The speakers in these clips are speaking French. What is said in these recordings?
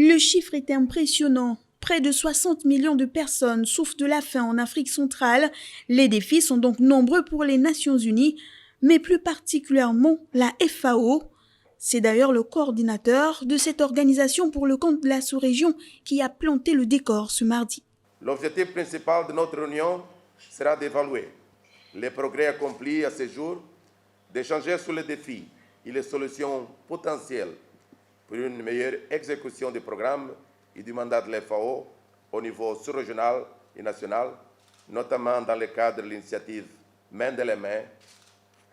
Le chiffre est impressionnant. Près de 60 millions de personnes souffrent de la faim en Afrique centrale. Les défis sont donc nombreux pour les Nations Unies, mais plus particulièrement la FAO. C'est d'ailleurs le coordinateur de cette organisation pour le compte de la sous-région qui a planté le décor ce mardi. L'objectif principal de notre réunion sera d'évaluer les progrès accomplis à ce jour, d'échanger sur les défis et les solutions potentielles pour une meilleure exécution du programme et du mandat de l'FAO au niveau sous-régional et national, notamment dans le cadre de l'initiative Main dans les mains,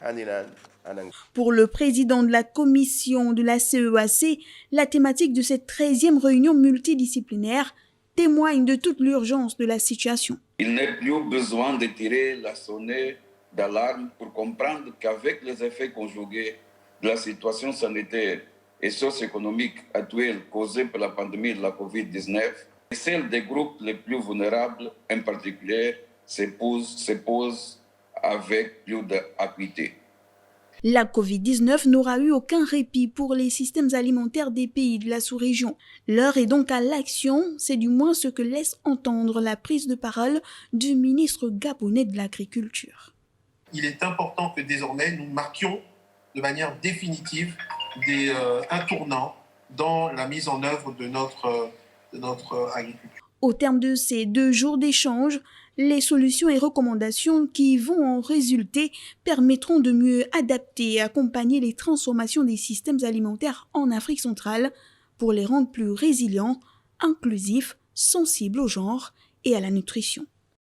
Hand in Hand. Pour le président de la commission de la CEAC, la thématique de cette 13e réunion multidisciplinaire témoigne de toute l'urgence de la situation. Il n'est plus besoin de tirer la sonnette d'alarme pour comprendre qu'avec les effets conjugués de la situation sanitaire et socio-économique actuelle causée par la pandémie de la COVID-19, celle des groupes les plus vulnérables en particulier se pose avec plus d'acuité. La COVID-19 n'aura eu aucun répit pour les systèmes alimentaires des pays de la sous-région. L'heure est donc à l'action, c'est du moins ce que laisse entendre la prise de parole du ministre gabonais de l'Agriculture. Il est important que désormais nous marquions de manière définitive un tournant dans la mise en œuvre de notre agriculture. Au terme de ces 2 jours d'échange, les solutions et recommandations qui vont en résulter permettront de mieux adapter et accompagner les transformations des systèmes alimentaires en Afrique centrale pour les rendre plus résilients, inclusifs, sensibles au genre et à la nutrition.